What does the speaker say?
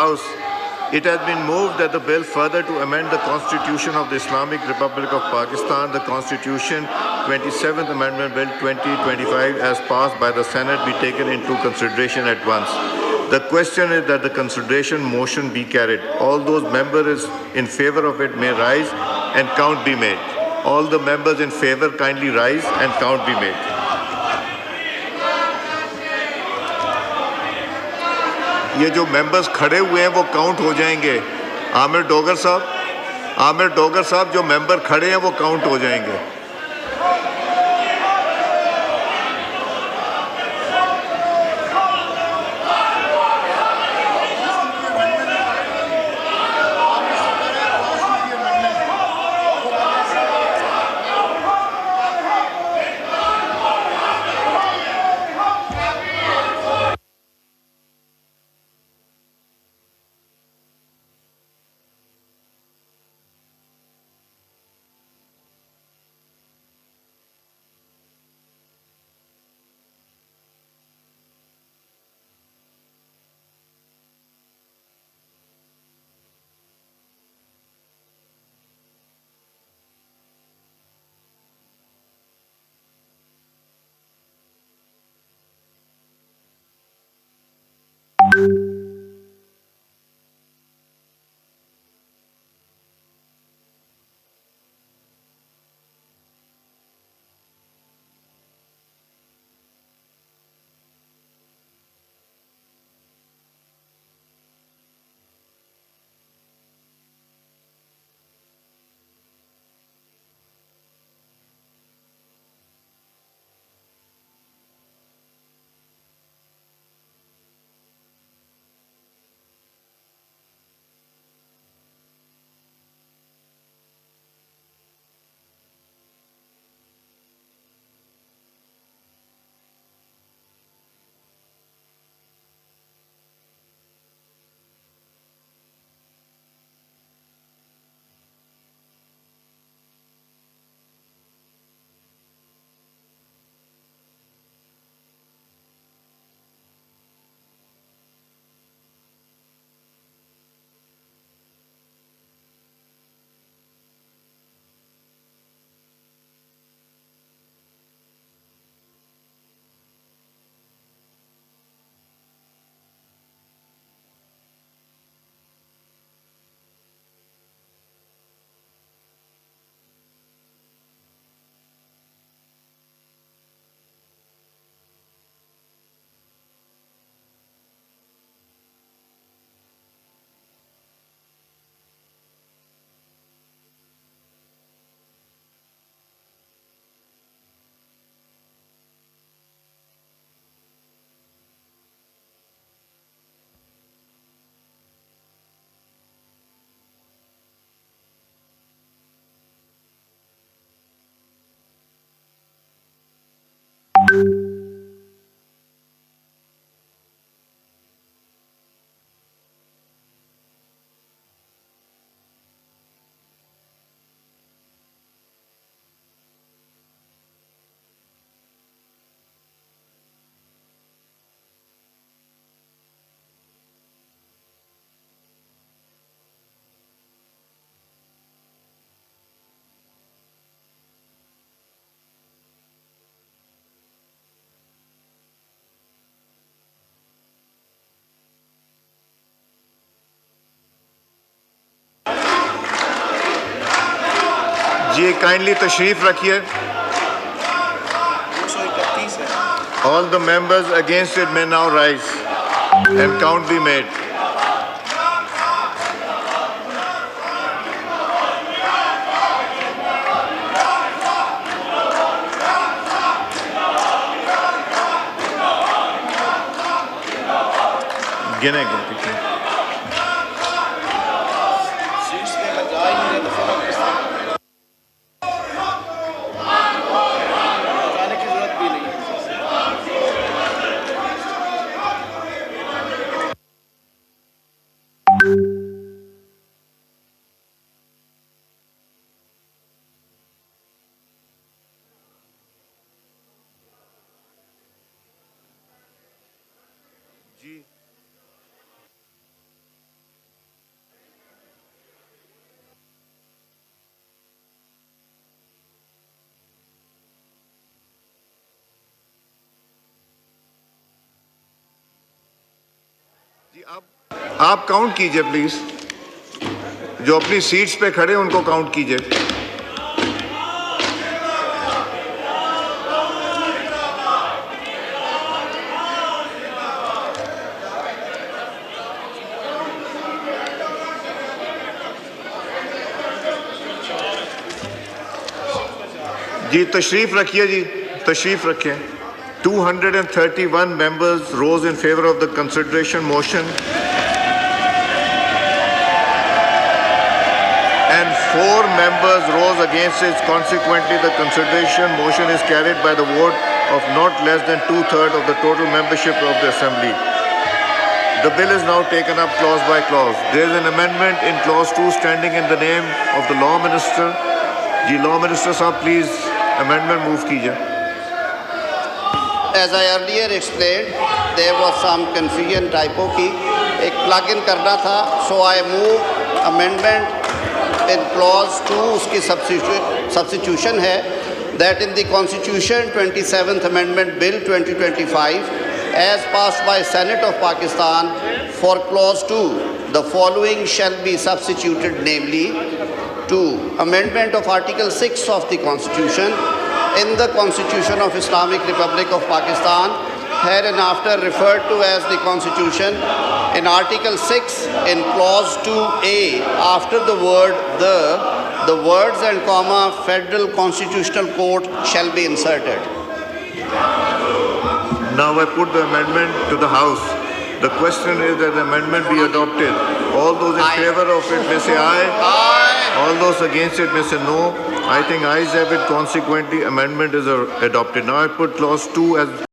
House, it has been moved that the bill further to amend the Constitution of the Islamic Republic of Pakistan, the Constitution 27th Amendment Bill 2025 as passed by the Senate be taken into consideration at once. The question is that the consideration motion be carried. All those members in favor of it may rise and count be made. All the members in favor kindly rise and count be made. ये जो members खड़े हुए हैं वो count हो जाएंगे. आमिर डोगर साहब जो मेंबर खड़े हैं वो काउंट हो जाएंगे. जी काइंडली तशरीफ रखिए. All the members against it may now rise and count be made. गिनेंगे कितने. जी आप काउंट कीजिए प्लीज, जो अपनी सीट्स पे खड़े हैं उनको काउंट कीजिए। जी तशरीफ रखिए, जी तशरीफ रखें। 231 members rose in favor of the consideration motion and 4 members rose against it. Consequently, the consideration motion is carried by the vote of not less than 2/3 of the total membership of the Assembly. The bill is now taken up clause by clause. There is an amendment in clause 2 standing in the name of the Law Minister. Ji Law Minister Sahab, please amendment move कीजिए। As I earlier explained, there was some confusion typo की एक plug-in करना था, so I move amendment in clause 2 उसकी substitution है that in the Constitution 27th Amendment Bill 2025 as passed by Senate of Pakistan for clause 2 the following shall be substituted, namely 2. Amendment of Article 6 of the Constitution in the Constitution of Islamic Republic of Pakistan, hereinafter referred to as the Constitution, in Article 6 in Clause 2A, after the word the words and comma Federal Constitutional Court shall be inserted. Now I put the amendment to the House. The question is that the amendment be adopted. All those in favor of it may say aye. Aye. All those against it may say no. I think ayes have it. Consequently, amendment is adopted. Now I put clause 2 as